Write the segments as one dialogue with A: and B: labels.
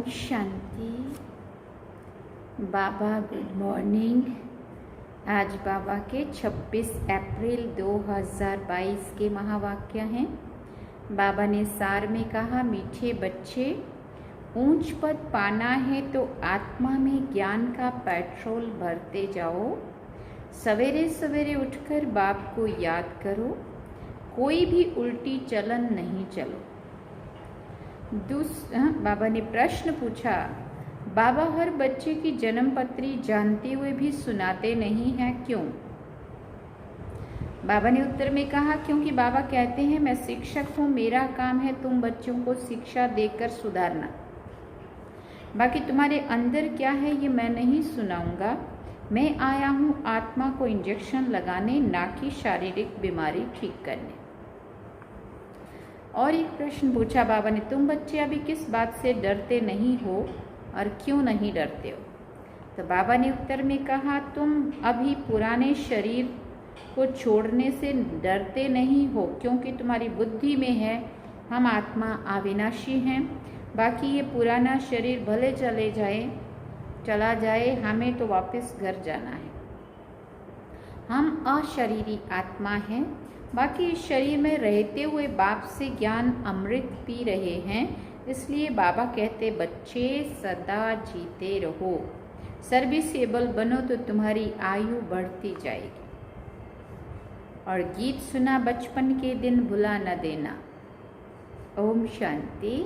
A: शांति। बाबा good morning. आज बाबा के 26 अप्रैल 2022 के महावाक्य हैं। बाबा ने सार में कहा, मीठे बच्चे, ऊंच पद पाना है तो आत्मा में ज्ञान का पेट्रोल भरते जाओ। सवेरे सवेरे उठकर बाप को याद करो, कोई भी उल्टी चलन नहीं चलो। बाबा ने प्रश्न पूछा, बाबा हर बच्चे की जन्म पत्री जानते हुए भी सुनाते नहीं हैं, क्यों? बाबा ने उत्तर में कहा, क्योंकि बाबा कहते हैं मैं शिक्षक हूँ, मेरा काम है तुम बच्चों को शिक्षा देकर सुधारना। बाकी तुम्हारे अंदर क्या है ये मैं नहीं सुनाऊंगा। मैं आया हूँ आत्मा को इंजेक्शन लगाने, ना कि शारीरिक बीमारी ठीक करने। और एक प्रश्न पूछा बाबा ने, तुम बच्चे अभी किस बात से डरते नहीं हो और क्यों नहीं डरते हो? तो बाबा ने उत्तर में कहा, तुम अभी पुराने शरीर को छोड़ने से डरते नहीं हो, क्योंकि तुम्हारी बुद्धि में है हम आत्मा अविनाशी हैं। बाकी ये पुराना शरीर भले चला जाए, हमें तो वापस घर जाना है। हम अशरीरी आत्मा हैं। बाकी इस शरीर में रहते हुए बाप से ज्ञान अमृत पी रहे हैं। इसलिए बाबा कहते, बच्चे सदा जीते रहो, सर्विसेबल बनो तो तुम्हारी आयु बढ़ती जाएगी। और गीत सुना बचपन के दिन भुला न देना। ओम शांति।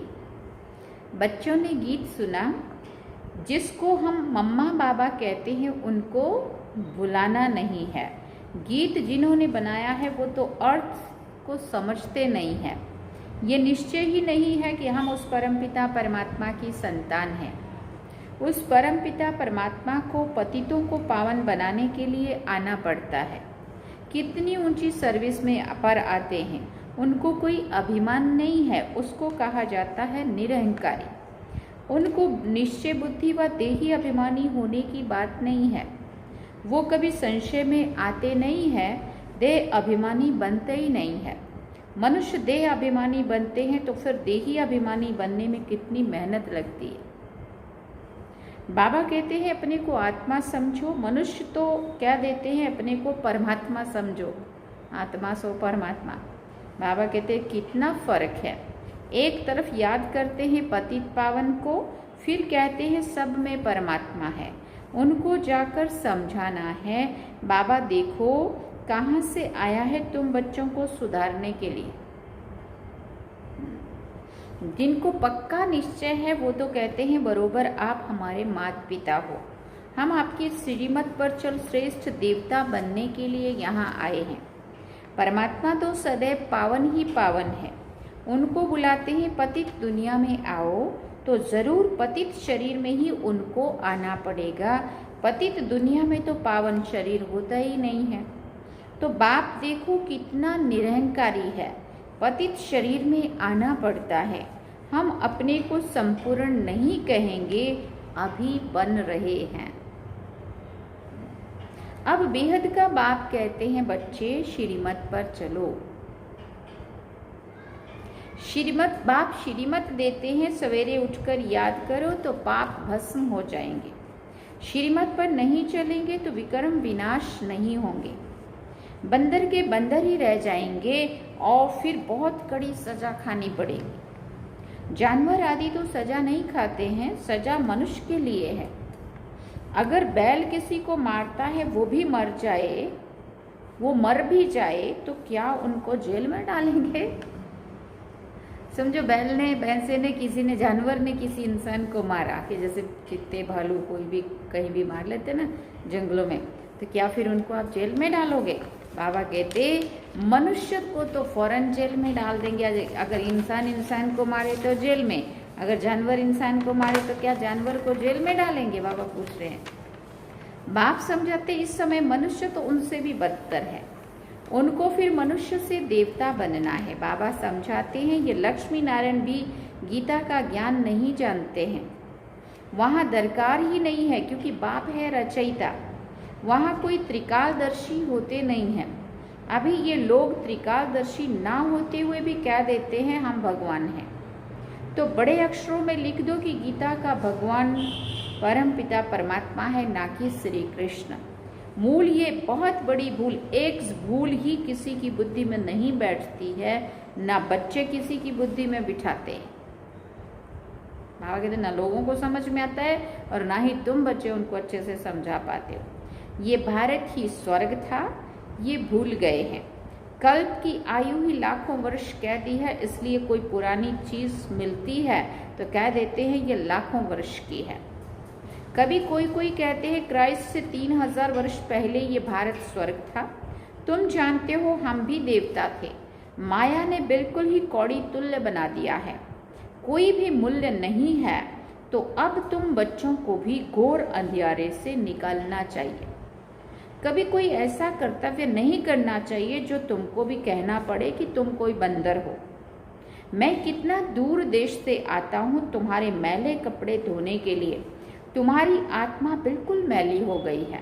A: बच्चों ने गीत सुना, जिसको हम मम्मा बाबा कहते हैं उनको भुलाना नहीं है। गीत जिन्होंने बनाया है वो तो अर्थ को समझते नहीं है। ये निश्चय ही नहीं है कि हम उस परमपिता परमात्मा की संतान हैं। उस परमपिता परमात्मा को पतितों को पावन बनाने के लिए आना पड़ता है। कितनी ऊंची सर्विस में पर आते हैं, उनको कोई अभिमान नहीं है। उसको कहा जाता है निरहंकारी। उनको निश्चय बुद्धि व देही अभिमानी होने की बात नहीं है। वो कभी संशय में आते नहीं है, देह अभिमानी बनते ही नहीं है। मनुष्य देह अभिमानी बनते हैं तो फिर देही अभिमानी बनने में कितनी मेहनत लगती है। बाबा कहते हैं अपने को आत्मा समझो। मनुष्य तो क्या देते हैं, अपने को परमात्मा समझो। आत्मा सो परमात्मा। बाबा कहते हैं कितना फर्क है। एक तरफ याद करते हैं पतित पावन को, फिर कहते हैं सब में परमात्मा है। उनको जाकर समझाना है, बाबा देखो कहाँ से आया है तुम बच्चों को सुधारने के लिए। जिनको पक्का निश्चय है वो तो कहते हैं बरोबर आप हमारे माता पिता हो, हम आपकी श्रीमत पर चल श्रेष्ठ देवता बनने के लिए यहाँ आए हैं। परमात्मा तो सदैव पावन ही पावन है। उनको बुलाते हैं पतित दुनिया में आओ, तो जरूर पतित शरीर में ही उनको आना पड़ेगा। पतित दुनिया में तो पावन शरीर होता ही नहीं है। तो बाप देखो कितना निरहंकारी है। पतित शरीर में आना पड़ता है। हम अपने को संपूर्ण नहीं कहेंगे, अभी बन रहे हैं। अब बेहद का बाप कहते हैं, बच्चे श्रीमत पर चलो। बाप श्रीमत देते हैं, सवेरे उठकर याद करो तो पाप भस्म हो जाएंगे। श्रीमत पर नहीं चलेंगे तो विक्रम विनाश नहीं होंगे, बंदर के बंदर ही रह जाएंगे और फिर बहुत कड़ी सजा खानी पड़ेगी। जानवर आदि तो सजा नहीं खाते हैं, सजा मनुष्य के लिए है। अगर बैल किसी को मारता है, वो भी मर जाए, वो मर भी जाए, तो क्या उनको जेल में डालेंगे? समझो भैंसे ने किसी ने जानवर ने किसी इंसान को मारा, कि जैसे चित्ते भालू कोई भी कहीं भी मार लेते ना जंगलों में, तो क्या फिर उनको आप जेल में डालोगे? बाबा कहते मनुष्य को तो फौरन जेल में डाल देंगे। अगर इंसान को मारे तो जेल में, अगर जानवर इंसान को मारे तो क्या जानवर को जेल में डालेंगे? बाबा पूछ रहे हैं। बाप समझाते इस समय मनुष्य तो उनसे भी बदतर है, उनको फिर मनुष्य से देवता बनना है। बाबा समझाते हैं ये लक्ष्मी नारायण भी गीता का ज्ञान नहीं जानते हैं। वहाँ दरकार ही नहीं है, क्योंकि बाप है रचयिता। वहाँ कोई त्रिकालदर्शी होते नहीं हैं। अभी ये लोग त्रिकालदर्शी ना होते हुए भी कह देते हैं हम भगवान हैं। तो बड़े अक्षरों में लिख दो कि गीता का भगवान परम पिता परमात्मा है, ना कि श्री कृष्ण। मूल ये बहुत बड़ी भूल, एक भूल ही किसी की बुद्धि में नहीं बैठती है, ना बच्चे किसी की बुद्धि में बिठाते हैं। बाबा कहते ना लोगों को समझ में आता है और ना ही तुम बच्चे उनको अच्छे से समझा पाते हो। ये भारत ही स्वर्ग था, ये भूल गए हैं। कल्प की आयु ही लाखों वर्ष कह दी है, इसलिए कोई पुरानी चीज मिलती है तो कह देते हैं ये लाखों वर्ष की है। कभी कोई कहते हैं क्राइस्ट से 3000 वर्ष पहले ये भारत स्वर्ग था। तुम जानते हो हम भी देवता थे, माया ने बिल्कुल ही कौड़ी तुल्य बना दिया है, कोई भी मूल्य नहीं है। तो अब तुम बच्चों को भी घोर अंधियारे से निकालना चाहिए। कभी कोई ऐसा कर्तव्य नहीं करना चाहिए जो तुमको भी कहना पड़े कि तुम कोई बंदर हो। मैं कितना दूर देश से आता हूँ तुम्हारे मैले कपड़े धोने के लिए, तुम्हारी आत्मा बिल्कुल मैली हो गई है।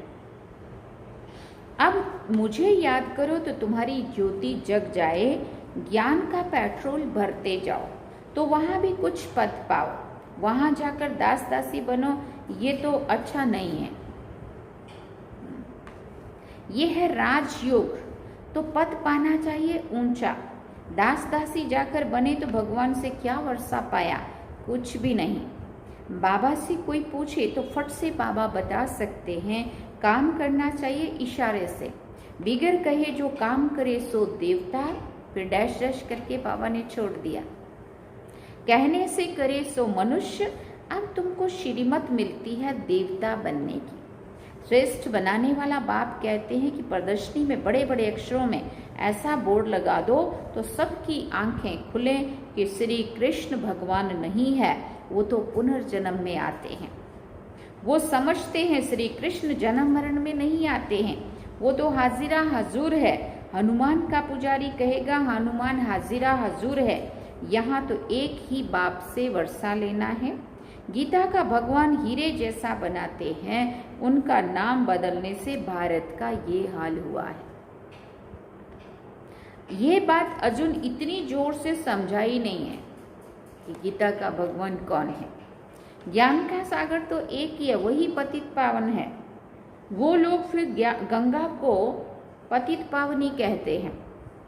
A: अब मुझे याद करो तो तुम्हारी ज्योति जग जाए, ज्ञान का पेट्रोल भरते जाओ तो वहाँ भी कुछ पद पाओ, वहाँ जाकर दास दासी बनो, ये तो अच्छा नहीं है। ये है राजयोग, तो पद पाना चाहिए ऊंचा। दास दासी जाकर बने तो भगवान से क्या वर्षा पाया, कुछ भी नहीं। बाबा से कोई पूछे तो फट से बाबा बता सकते हैं, काम करना चाहिए इशारे से, बिगर कहे जो काम करे सो देवता। फिर डैश डैश करके बाबा ने छोड़ दिया। कहने से करे सो मनुष्य। अब तुमको श्रीमत मिलती है देवता बनने की। श्रेष्ठ बनाने वाला बाप कहते हैं कि प्रदर्शनी में बड़े बड़े अक्षरों में ऐसा बोर्ड लगा दो तो सबकी आंखें खुलें कि श्री कृष्ण भगवान नहीं है, वो तो पुनर्जन्म में आते हैं। वो समझते हैं श्री कृष्ण जन्म मरण में नहीं आते हैं, वो तो हाजिरा हजूर है। हनुमान का पुजारी कहेगा हनुमान हाजिरा हजूर है। यहाँ तो एक ही बाप से वर्षा लेना है। गीता का भगवान हीरे जैसा बनाते हैं, उनका नाम बदलने से भारत का ये हाल हुआ है। ये बात अर्जुन इतनी जोर से समझाई नहीं है कि गीता का भगवान कौन है। ज्ञान का सागर तो एक ही है, वही पतित पावन है। वो लोग फिर गंगा को पतित पावनी कहते हैं।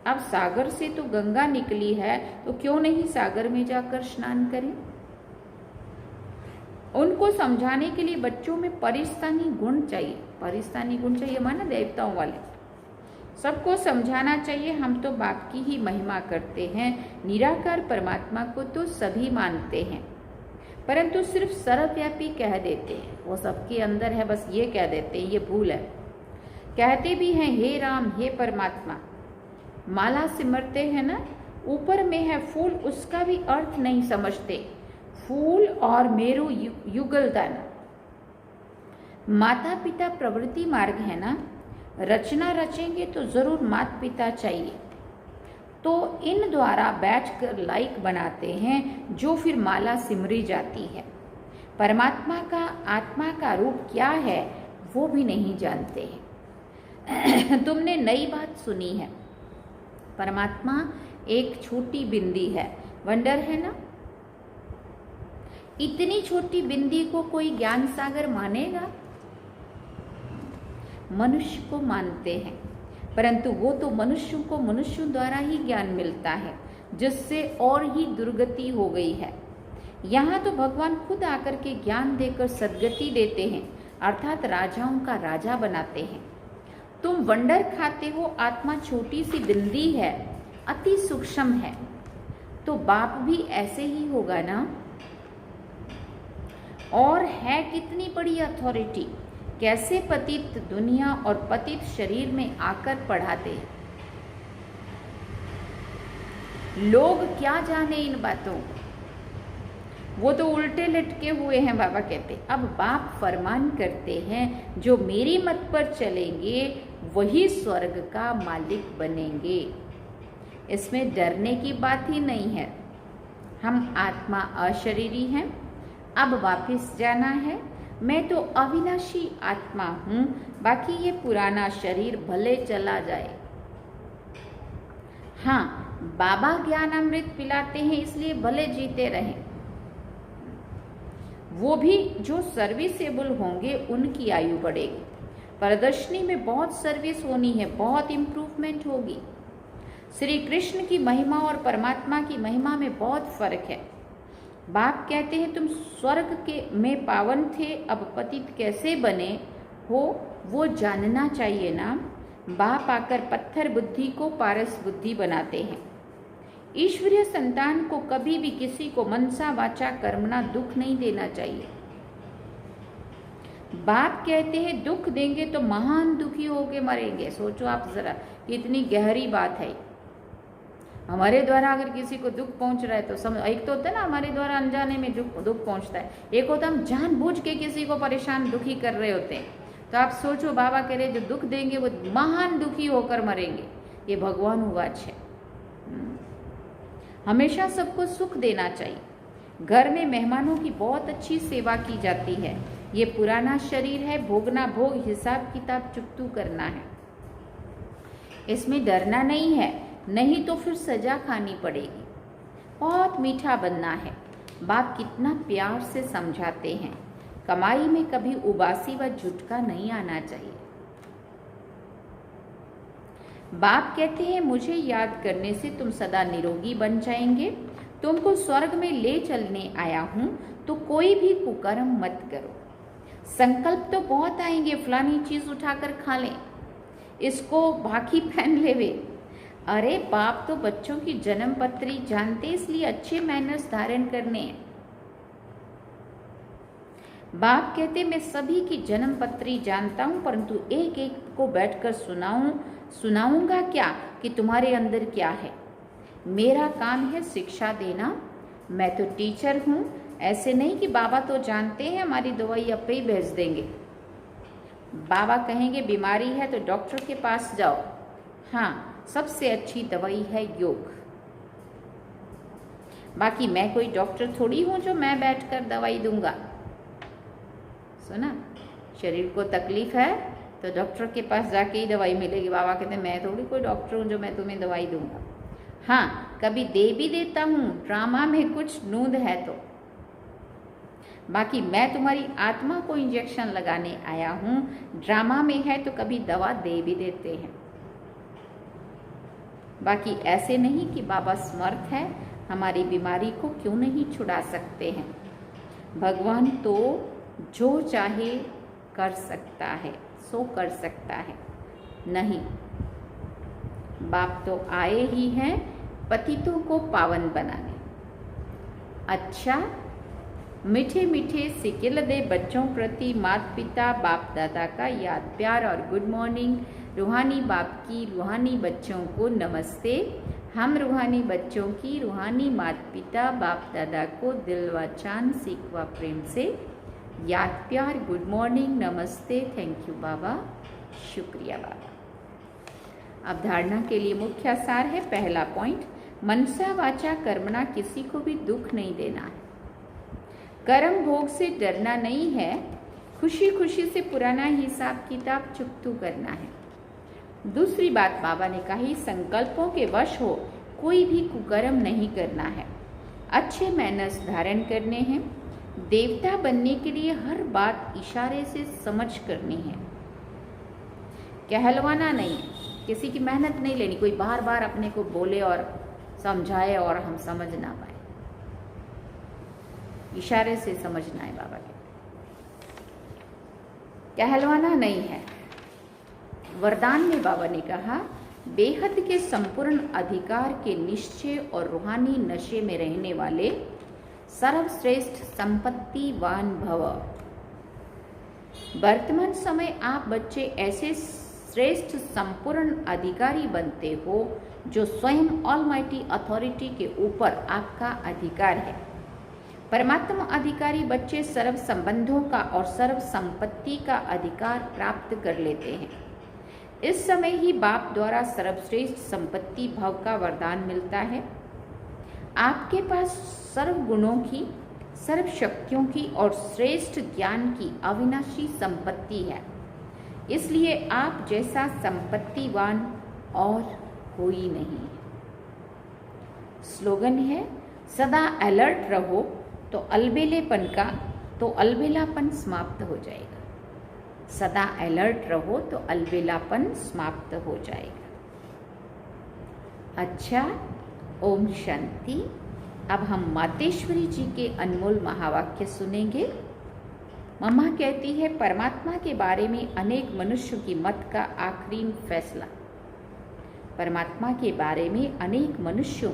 A: अब सागर से तो गंगा निकली है, तो क्यों नहीं सागर में जाकर स्नान करें। उनको समझाने के लिए बच्चों में परिस्तानी गुण चाहिए। परिस्तानी गुण चाहिए माना देवताओं वाले। सबको समझाना चाहिए हम तो बाप की ही महिमा करते हैं, निराकार परमात्मा को तो सभी मानते हैं, परंतु सिर्फ सर्वव्यापी कह देते हैं। वो सबके अंदर है, बस ये कह देते हैं, ये भूल है। कहते भी हैं हे राम हे परमात्मा, माला सिमरते हैं ना, ऊपर में है फूल, उसका भी अर्थ नहीं समझते। फूल और मेरु युगल दान। माता पिता प्रवृत्ति मार्ग है ना, रचना रचेंगे तो जरूर माता पिता चाहिए, तो इन द्वारा बैठकर लाइक बनाते हैं, जो फिर माला सिमरी जाती है। परमात्मा का आत्मा का रूप क्या है वो भी नहीं जानते हैं। तुमने नई बात सुनी है, परमात्मा एक छोटी बिंदी है। वंडर है ना, इतनी छोटी बिंदी को कोई ज्ञान सागर मानेगा? मनुष्य को मानते हैं, परंतु वो तो मनुष्यों को मनुष्यों द्वारा ही ज्ञान मिलता है, जिससे और ही दुर्गति हो गई है। यहाँ तो भगवान खुद आकर के ज्ञान देकर सद्गति देते हैं, अर्थात राजाओं का राजा बनाते हैं। तुम वंडर खाते हो, आत्मा छोटी सी बिंदी है, अति सूक्ष्म है, तो बाप भी ऐसे ही होगा ना। और है कितनी बड़ी अथॉरिटी, कैसे पतित दुनिया और पतित शरीर में आकर पढ़ाते हैं। लोग क्या जाने इन बातों को, वो तो उल्टे लटके हुए हैं। बाबा कहते अब बाप फरमान करते हैं, जो मेरी मत पर चलेंगे वही स्वर्ग का मालिक बनेंगे। इसमें डरने की बात ही नहीं है। हम आत्मा अशरीरी हैं, अब वापस जाना है। मैं तो अविनाशी आत्मा हूँ, बाकी ये पुराना शरीर भले चला जाए। हाँ, बाबा ज्ञान अमृत पिलाते हैं, इसलिए भले जीते रहें, वो भी जो सर्विसेबल होंगे उनकी आयु बढ़ेगी। प्रदर्शनी में बहुत सर्विस होनी है, बहुत इम्प्रूवमेंट होगी। श्री कृष्ण की महिमा और परमात्मा की महिमा में बहुत फर्क है। बाप कहते हैं तुम स्वर्ग के में पावन थे, अब पतित कैसे बने हो वो जानना चाहिए ना। बाप आकर पत्थर बुद्धि को पारस बुद्धि बनाते हैं। ईश्वरीय संतान को कभी भी किसी को मनसा वाचा कर्मणा दुख नहीं देना चाहिए। बाप कहते हैं दुख देंगे तो महान दुखी होके मरेंगे। सोचो आप जरा, इतनी गहरी बात है। हमारे द्वारा अगर किसी को दुख पहुंच रहा है तो समझ, एक तो होता है ना हमारे द्वारा अनजाने में दुख पहुंचता है, एक होता है हम जानबूझ के किसी को परेशान दुखी कर रहे होते हैं। तो आप सोचो, बाबा कह रहे जो दुख देंगे वो महान दुखी होकर मरेंगे। ये भगवान वाच है। हमेशा सबको सुख देना चाहिए। घर में मेहमानों की बहुत अच्छी सेवा की जाती है। ये पुराना शरीर है, भोगना भोग, हिसाब किताब चुकतू करना है। इसमें डरना नहीं है, नहीं तो फिर सजा खानी पड़ेगी। बहुत मीठा बनना है। बाप कितना प्यार से समझाते हैं। कमाई में कभी उबासी व झुटका नहीं आना चाहिए। बाप कहते हैं मुझे याद करने से तुम सदा निरोगी बन जाएंगे। तुमको स्वर्ग में ले चलने आया हूं, तो कोई भी कुकर्म मत करो। संकल्प तो बहुत आएंगे, फलानी चीज उठाकर खा लें, इसको भाखी पहन लेवे। अरे बाप तो बच्चों की जन्म पत्री जानते, इसलिए अच्छे मैनर्स धारण करने हैं। बाप कहते मैं सभी की जन्म पत्री जानता हूं, परंतु एक एक को बैठकर सुनाऊंगा क्या कि तुम्हारे अंदर क्या है। मेरा काम है शिक्षा देना। मैं तो टीचर हूं। ऐसे नहीं कि बाबा तो जानते हैं, हमारी दवाई अब ही भेज देंगे। बाबा कहेंगे बीमारी है तो डॉक्टर के पास जाओ। हाँ, सबसे अच्छी दवाई है योग। बाकी मैं कोई डॉक्टर थोड़ी हूं जो मैं बैठकर दवाई दूंगा। सुना, शरीर को तकलीफ है तो डॉक्टर के पास जाके ही दवाई मिलेगी। बाबा कहते हैं मैं थोड़ी कोई डॉक्टर हूं जो मैं तुम्हें दवाई दूंगा। हाँ, कभी दे भी देता हूं, ड्रामा में कुछ नूंद है तो। बाकी मैं तुम्हारी आत्मा को इंजेक्शन लगाने आया हूं, ड्रामा में है तो कभी दवा दे भी देते हैं। बाकी ऐसे नहीं कि बाबा समर्थ है, हमारी बीमारी को क्यों नहीं छुड़ा सकते हैं। भगवान तो जो चाहे कर सकता है, सो कर सकता है। नहीं, बाप तो आए ही हैं पतितों को पावन बनाने। अच्छा, मीठे मीठे सिकिल दे बच्चों प्रति माता पिता बाप दादा का याद प्यार और गुड मॉर्निंग। रूहानी बाप की रूहानी बच्चों को नमस्ते। हम रूहानी बच्चों की रूहानी माता पिता बाप दादा को दिल व चांद सीख व प्रेम से याद प्यार, गुड मॉर्निंग, नमस्ते, थैंक यू बाबा, शुक्रिया बाबा। अब धारणा के लिए मुख्य सार है। पहला पॉइंट, मनसा वाचा कर्मणा किसी को भी दुख नहीं देना है। कर्म भोग से डरना नहीं है, खुशी खुशी से पुराना हिसाब किताब चुकतू करना है। दूसरी बात बाबा ने कही, संकल्पों के वश हो कोई भी कुकर्म नहीं करना है। अच्छे मैनर्स धारण करने हैं। देवता बनने के लिए हर बात इशारे से समझ करनी है, कहलवाना नहीं, किसी की मेहनत नहीं लेनी। कोई बार बार अपने को बोले और समझाए और हम समझ ना पाए, इशारे से समझना है। बाबा के कहलवाना नहीं है। वरदान में बाबा ने कहा, बेहद के संपूर्ण अधिकार के निश्चय और रूहानी नशे में रहने वाले सर्वश्रेष्ठ संपत्तिवान भव। वर्तमान समय आप बच्चे ऐसे श्रेष्ठ संपूर्ण अधिकारी बनते हो जो स्वयं ऑलमाइटी अथॉरिटी के ऊपर आपका अधिकार है। परमात्मा अधिकारी बच्चे सर्व संबंधों का और सर्व संपत्ति का अधिकार प्राप्त कर लेते हैं। इस समय ही बाप द्वारा सर्वश्रेष्ठ संपत्ति भव का वरदान मिलता है। आपके पास सर्व गुणों की, सर्व शक्तियों की और श्रेष्ठ ज्ञान की अविनाशी संपत्ति है। इसलिए आप जैसा संपत्तिवान और कोई नहीं है। स्लोगन है, सदा अलर्ट रहो तो अलबेलेपन का तो अलबेलापन समाप्त हो जाएगा। सदा अलर्ट रहो तो अलबेलापन समाप्त हो जाएगा। अच्छा, ओम शांति। अब हम मातेश्वरी जी के अनमोल महावाक्य सुनेंगे। मम्मा कहती है, परमात्मा के बारे में अनेक मनुष्यों की मत का आखिरी फैसला। परमात्मा के बारे में अनेक मनुष्यों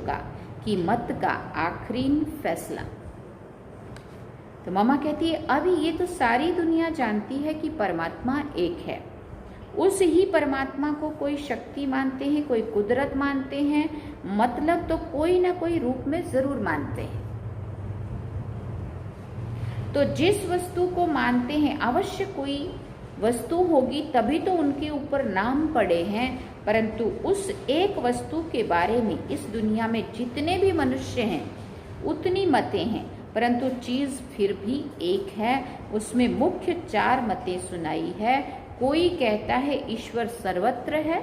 A: की मत का आखिरी फैसला। तो मम्मा कहती है, अभी ये तो सारी दुनिया जानती है कि परमात्मा एक है। उस ही परमात्मा को कोई शक्ति मानते हैं, कोई कुदरत मानते हैं, मतलब तो कोई ना कोई रूप में जरूर मानते हैं। तो जिस वस्तु को मानते हैं, अवश्य कोई वस्तु होगी, तभी तो उनके ऊपर नाम पड़े हैं। परंतु उस एक वस्तु के बारे में इस दुनिया में जितने भी मनुष्य हैं उतनी मतें हैं, परंतु चीज फिर भी एक है। उसमें मुख्य 4 मतें सुनाई है। कोई कहता है ईश्वर सर्वत्र है,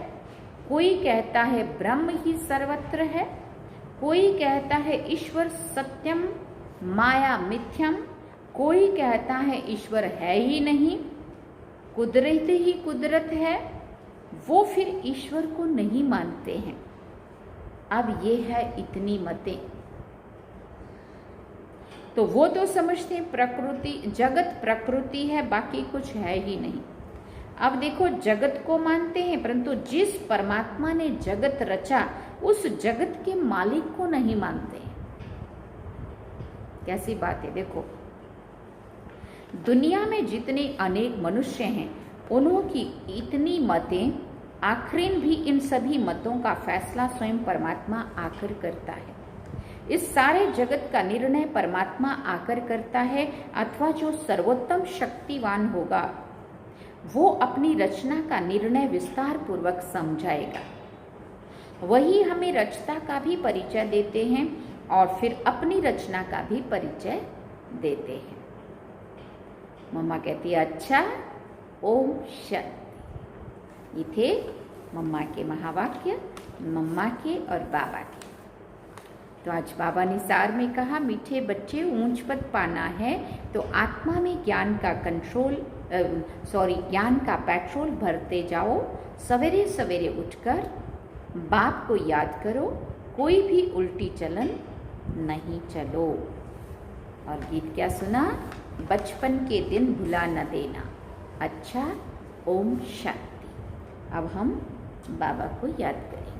A: कोई कहता है ब्रह्म ही सर्वत्र है, कोई कहता है ईश्वर सत्यम माया मिथ्यम, कोई कहता है ईश्वर है ही नहीं, कुदरत ही कुदरत है। वो फिर ईश्वर को नहीं मानते हैं। अब ये है इतनी मतें। तो वो तो समझते हैं प्रकृति, जगत प्रकृति है, बाकी कुछ है ही नहीं। अब देखो, जगत को मानते हैं, परंतु जिस परमात्मा ने जगत रचा उस जगत के मालिक को नहीं मानते हैं। कैसी बात है। देखो, दुनिया में जितने अनेक मनुष्य हैं उन्हों की इतनी मतें, आखिरीन भी इन सभी मतों का फैसला स्वयं परमात्मा आकर करता है। इस सारे जगत का निर्णय परमात्मा आकर करता है, अथवा जो सर्वोत्तम शक्तिवान होगा वो अपनी रचना का निर्णय विस्तार पूर्वक समझाएगा। वही हमें रचना का भी परिचय देते हैं और फिर अपनी रचना का भी परिचय देते हैं। मम्मा कहती है, अच्छा, ओम शांति। ये थे मम्मा के महावाक्य, मम्मा के और बाबा के। तो आज बाबा ने सार में कहा, मीठे बच्चे, ऊंच पद पाना है तो आत्मा में ज्ञान का ज्ञान का पेट्रोल भरते जाओ। सवेरे सवेरे उठकर बाप को याद करो, कोई भी उल्टी चलन नहीं चलो। और गीत क्या सुना? बचपन के दिन भुला न देना। अच्छा, ओम शांति। अब हम बाबा को याद करेंगे।